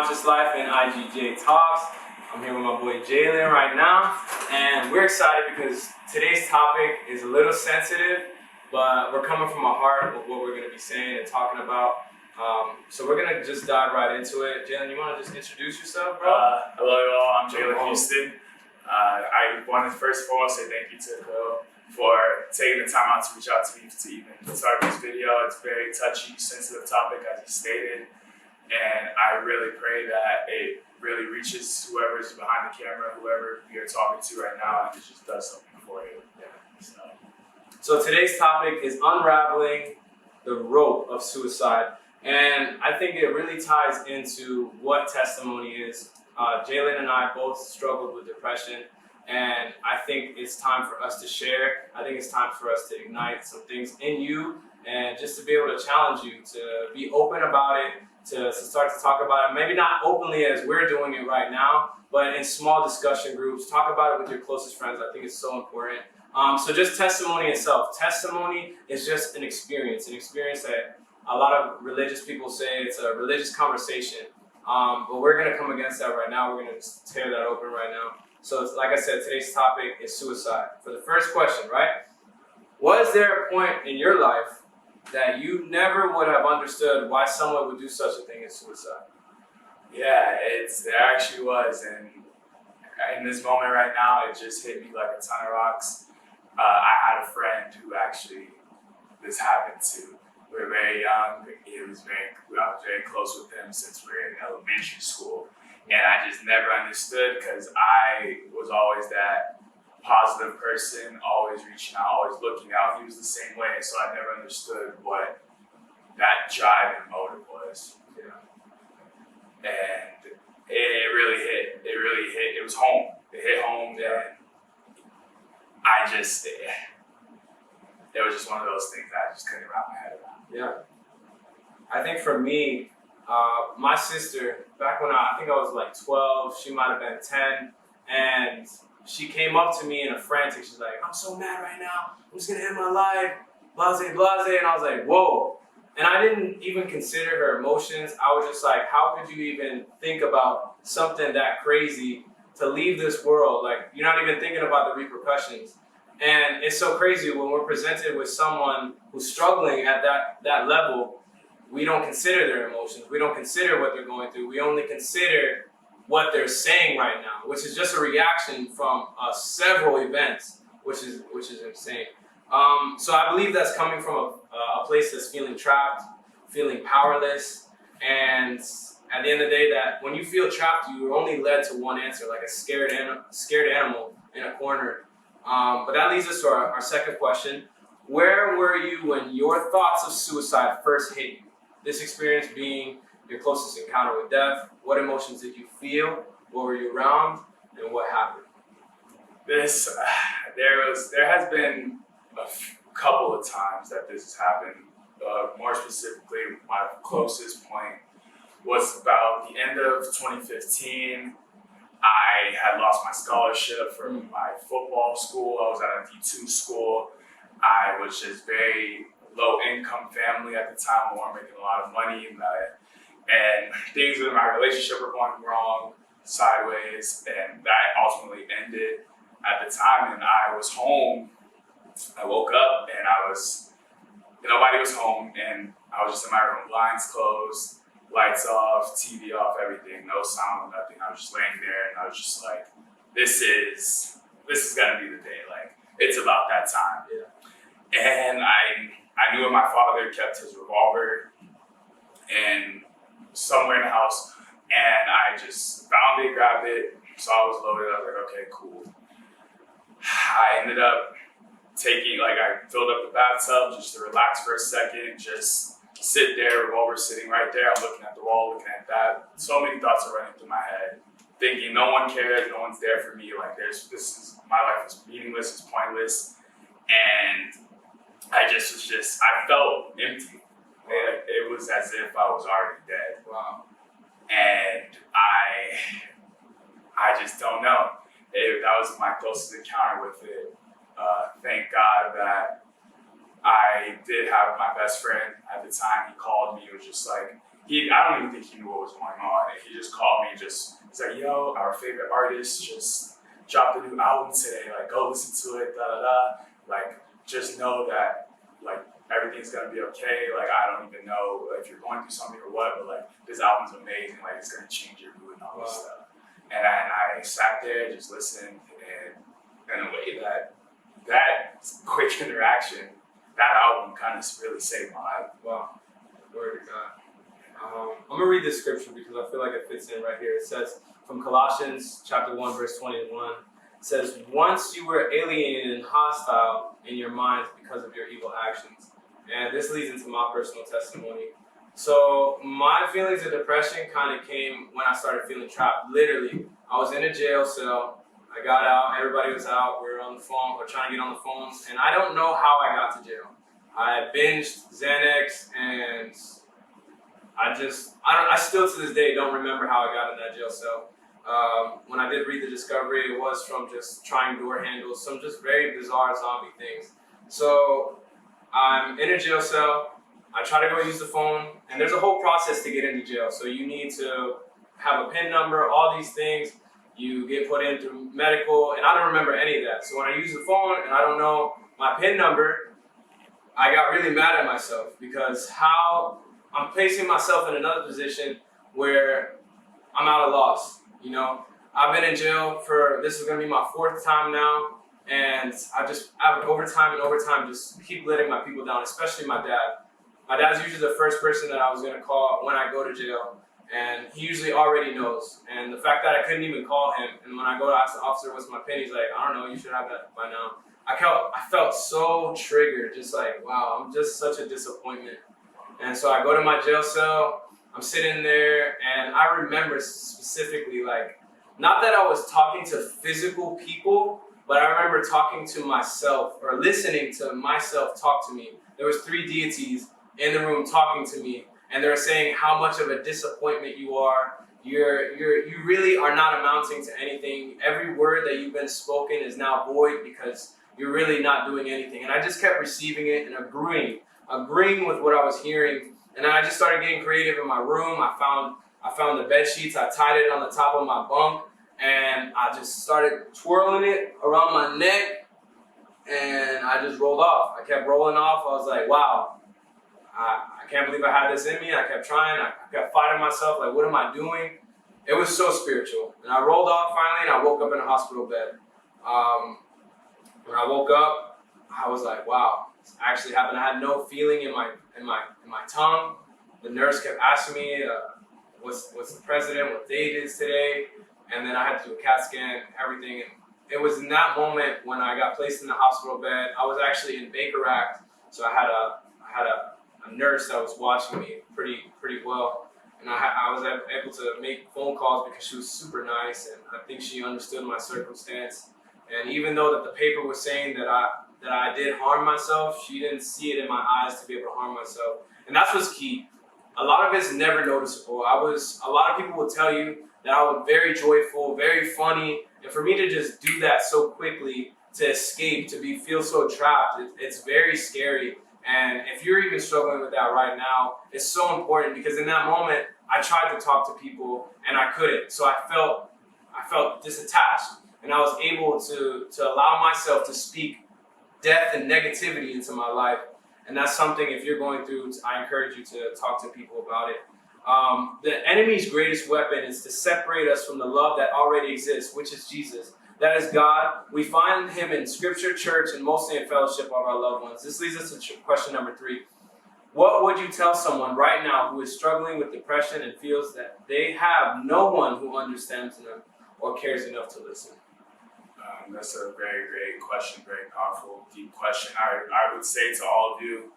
Conscious Life and IGJ Talks. I'm here with my boy Jalen right now, and we're excited because today's topic is a little sensitive, but we're coming from our heart with what we're going to be saying and talking about. So we're going to just dive right into it. Jalen, you want to just introduce yourself, bro? Hello, y'all. I'm Jalen Houston. I want to first and foremost say thank you to Will for taking the time out to reach out to me to even start this video. It's a very touchy, sensitive topic, as he stated, and I really pray that it really reaches whoever's behind the camera, whoever you're talking to right now, and it just does something for you. Yeah. So today's topic is unraveling the rope of suicide, and I think it really ties into what testimony is. Jalen and I both struggled with depression, and I think it's time for us to share. I think it's time for us to ignite some things in you, and just to be able to challenge you to be open about it, to start to talk about it. Maybe not openly as we're doing it right now, but in small discussion groups. Talk about it with your closest friends. I think it's so important. So just testimony itself. Testimony is just an experience that a lot of religious people say it's a religious conversation. But we're going to come against that right now. We're going to tear that open right now. So it's, like I said, today's topic is suicide. For the first question, right? Was there a point in your life that you never would have understood why someone would do such a thing as suicide? Yeah, it actually was. And in this moment right now, it just hit me like a ton of rocks. I had a friend who actually this happened to. We were very young. I was very close with him since we were in elementary school. And I just never understood because I was always that positive person, always reaching out, always looking out. He was the same way. So I never understood what that drive and motive was. You know? And it really hit. It really hit. It was home. It hit home. And it was just one of those things that I just couldn't wrap my head around. Yeah. I think for me, my sister, back when I think I was like 12, she might have been 10, and she came up to me in a frantic. She's like, "I'm so mad right now. I'm just going to end my life, blase, blase." And I was like, whoa. And I didn't even consider her emotions. I was just like, how could you even think about something that crazy to leave this world? Like, you're not even thinking about the repercussions. And it's so crazy when we're presented with someone who's struggling at that level. We don't consider their emotions. We don't consider what they're going through. We only consider what they're saying right now, which is just a reaction from several events, which is insane. So I believe that's coming from a place that's feeling trapped, feeling powerless, and at the end of the day, that when you feel trapped, you are only led to one answer, like a scared animal in a corner. But that leads us to our second question. Where were you when your thoughts of suicide first hit you? This experience being your closest encounter with death. What emotions did you feel? What were you around? And what happened? There has been a couple of times that this has happened. More specifically, my closest point was about the end of 2015. I had lost my scholarship from my football school. I was at a D2 school. I was just very low income family at the time. We weren't making a lot of money, and things in my relationship were going wrong, sideways, and that ultimately ended at the time. And I was home. I woke up and nobody was home, and I was just in my room, blinds closed, lights off, TV off, everything, no sound, nothing. I was just laying there, and I was just like, this is gonna be the day. Like, it's about that time. Yeah. And I knew my father kept his revolver and somewhere in the house, and I just found it, grabbed it, saw it was loaded. I was like, okay, cool. I ended up I filled up the bathtub just to relax for a second, just sit there, revolver sitting right there. I'm looking at the wall, looking at that. So many thoughts are running through my head, thinking no one cares, no one's there for me. Like, my life is meaningless, it's pointless, and I felt empty. It was as if I was already dead. Wow. And I just don't know. That was my closest encounter with it. Thank God that I did have my best friend at the time. He called me. He was just like, I don't even think he knew what was going on. And he just called me, he's like, yo, our favorite artist just dropped a new album today. Like, go listen to it, da da da. Like, just know that, like, everything's gonna be okay. Like, I don't even know if you're going through something or what, but like, this album's amazing. Like, it's gonna change your mood and all this stuff. And I sat there, just listened, and in a way that quick interaction, that album kind of really saved my life. Wow. Word to God. I'm going to read this scripture because I feel like it fits in right here. It says from Colossians chapter 1, verse 21, it says, once you were alienated and hostile in your minds because of your evil actions. And this leads into my personal testimony. So my feelings of depression kind of came when I started feeling trapped. Literally, I was in a jail cell. I got out, everybody was out, we were on the phone, we're trying to get on the phones, and I don't know how I got to jail. I binged Xanax, and I still to this day don't remember how I got in that jail cell. When I did read the discovery, it was from just trying door handles, some just very bizarre zombie things. So I'm in a jail cell, I try to go use the phone, and there's a whole process to get into jail. So you need to have a PIN number, all these things. You get put in through medical, and I don't remember any of that. So when I use the phone and I don't know my PIN number, I got really mad at myself because how I'm placing myself in another position where I'm at a loss. You know, I've been in jail this is gonna be my 4th time now, and I would overtime just keep letting my people down, especially my dad. My dad's usually the first person that I was gonna call when I go to jail. And he usually already knows. And the fact that I couldn't even call him, and when I go to ask the officer what's my PIN, he's like, I don't know, you should have that by now. I felt so triggered, just like, wow, I'm just such a disappointment. And so I go to my jail cell, I'm sitting there, and I remember specifically, like, not that I was talking to physical people, but I remember talking to myself, or listening to myself talk to me. There was 3 deities in the room talking to me. And they're saying how much of a disappointment you are. You really are not amounting to anything. Every word that you've been spoken is now void because you're really not doing anything. And I just kept receiving it and agreeing with what I was hearing. And then I just started getting creative in my room. I found the bed sheets. I tied it on the top of my bunk, and I just started twirling it around my neck, and I just rolled off. I kept rolling off. I was like, wow. I can't believe I had this in me. I kept trying. I kept fighting myself. Like, what am I doing? It was so spiritual. And I rolled off finally, and I woke up in a hospital bed. When I woke up, I was like, wow, this actually happened. I had no feeling in my tongue. The nurse kept asking me, what's the president, what date is today? And then I had to do a CAT scan, everything. And it was in that moment when I got placed in the hospital bed. I was actually in Baker Act, so I had a nurse that was watching me pretty well, and I was able to make phone calls because she was super nice, and I think she understood my circumstance. And even though that the paper was saying that I did harm myself, she didn't see it in my eyes to be able to harm myself, and that's what's key. A lot of it's never noticeable. A lot of people will tell you that I was very joyful, very funny, and for me to just do that so quickly, to escape, to feel so trapped, it's very scary. And if you're even struggling with that right now, it's so important because in that moment, I tried to talk to people and I couldn't. So I felt disattached, and I was able to allow myself to speak death and negativity into my life. And that's something, if you're going through, I encourage you to talk to people about it. The enemy's greatest weapon is to separate us from the love that already exists, which is Jesus. That is God. We find him in scripture, church, and mostly in fellowship of our loved ones. This leads us to question number 3. What would you tell someone right now who is struggling with depression and feels that they have no one who understands them or cares enough to listen? That's a very great question, very powerful, deep question. I would say to all of you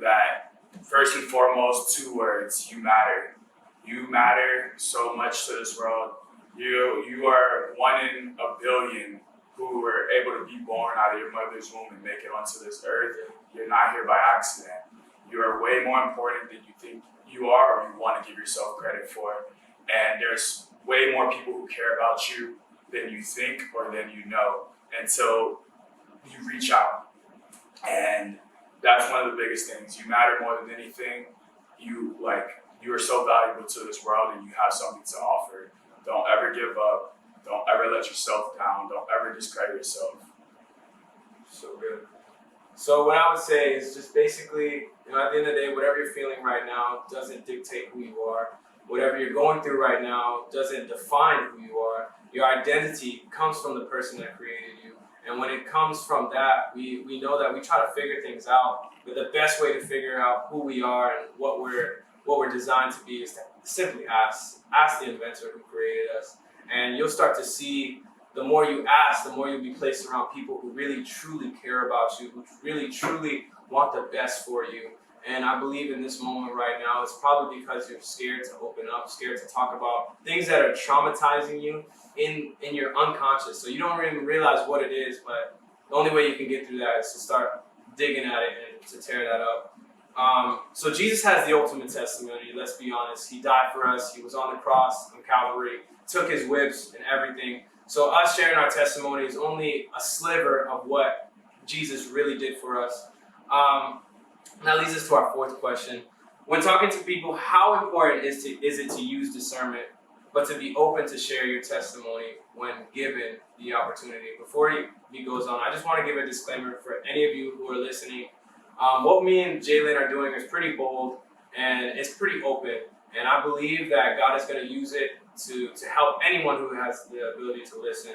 that first and foremost, 2 words: you matter. You matter so much to this world. You are 1 in a billion who were able to be born out of your mother's womb and make it onto this earth. You're not here by accident. You are way more important than you think you are or you want to give yourself credit for. And there's way more people who care about you than you think or than you know until you reach out. And that's one of the biggest things. You matter more than anything. You you are so valuable to this world and you have something to offer. Don't ever give up. Don't ever let yourself down. Don't ever discredit yourself. So good. So what I would say is just basically, at the end of the day, whatever you're feeling right now doesn't dictate who you are. Whatever you're going through right now doesn't define who you are. Your identity comes from the person that created you. And when it comes from that, we know that we try to figure things out. But the best way to figure out who we are and what we're designed to be is to simply ask the inventor who created us. And you'll start to see, the more you ask, the more you'll be placed around people who really truly care about you, who really truly want the best for you. And I believe in this moment right now, it's probably because you're scared to open up, scared to talk about things that are traumatizing you in your unconscious. So you don't even realize what it is, but the only way you can get through that is to start digging at it and to tear that up. So Jesus has the ultimate testimony, let's be honest. He died for us. He was on the cross on Calvary, took his whips and everything. So us sharing our testimony is only a sliver of what Jesus really did for us. That leads us to our fourth question. When talking to people, how important is it to use discernment, but to be open to share your testimony when given the opportunity? Before he goes on, I just want to give a disclaimer for any of you who are listening. What me and Jalen are doing is pretty bold and it's pretty open. And I believe that God is going to use it to help anyone who has the ability to listen.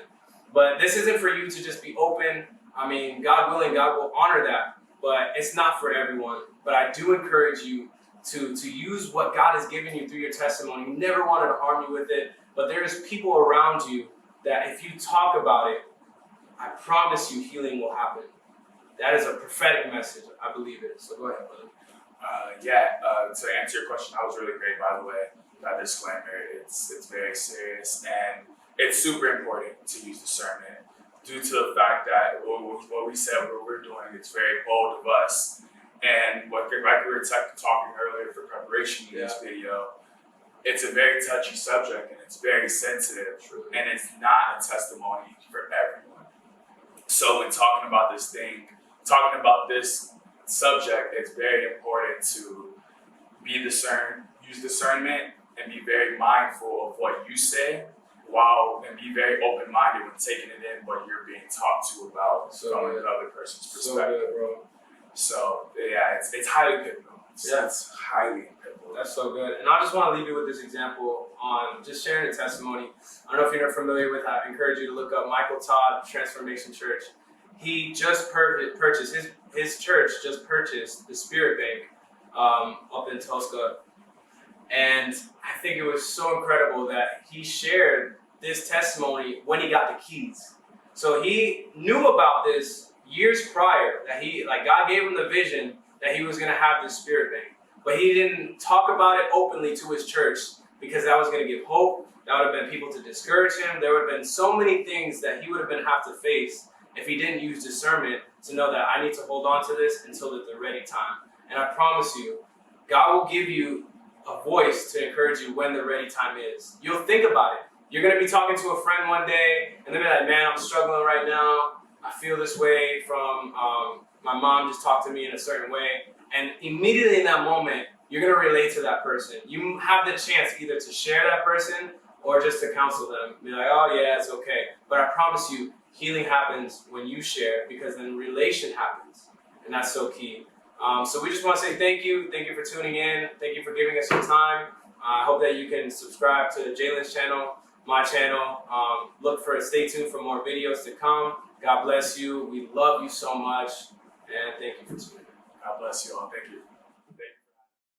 But this isn't for you to just be open. I mean, God willing, God will honor that. But it's not for everyone. But I do encourage you to use what God has given you through your testimony. He never wanted to harm you with it. But there's people around you that if you talk about it, I promise you healing will happen. That is a prophetic message. I believe it. So go ahead, brother. To answer your question, that was really great, by the way. That disclaimer, it's very serious and it's super important to use discernment due to the fact that what we said, what we're doing, it's very bold of us. And like we were talking earlier for preparation in this video, it's a very touchy subject and it's very sensitive, and it's not a testimony for everyone. So when talking about this subject, it's very important to use discernment, and be very mindful of what you say, and be very open-minded when taking it in what you're being talked to about from another person's perspective. So good, bro. So yeah, it's highly pivotal. It's highly pivotal. That's so good. And I just want to leave you with this example on just sharing a testimony. I don't know if you're familiar with that. I encourage you to look up Michael Todd, Transformation Church. He just purchased, his church just purchased the Spirit Bank up in Tulsa. And I think it was so incredible that he shared this testimony when he got the keys. So he knew about this years prior, that God gave him the vision that he was going to have this Spirit Bank. But he didn't talk about it openly to his church because that was going to give hope. That would have been people to discourage him. There would have been so many things that he would have have to face if he didn't use discernment to know that I need to hold on to this until the ready time. And I promise you, God will give you a voice to encourage you when the ready time is. You'll think about it. You're going to be talking to a friend one day, and they'll be like, man, I'm struggling right now. I feel this way from my mom just talked to me in a certain way. And immediately in that moment, you're going to relate to that person. You have the chance either to share that person or just to counsel them. Be like, oh yeah, it's okay. But I promise you, healing happens when you share, because then relation happens. And that's so key. So we just want to say thank you. Thank you for tuning in. Thank you for giving us your time. I hope that you can subscribe to Jalen's channel, my channel. Stay tuned for more videos to come. God bless you. We love you so much. And thank you for tuning in. God bless you all. Thank you.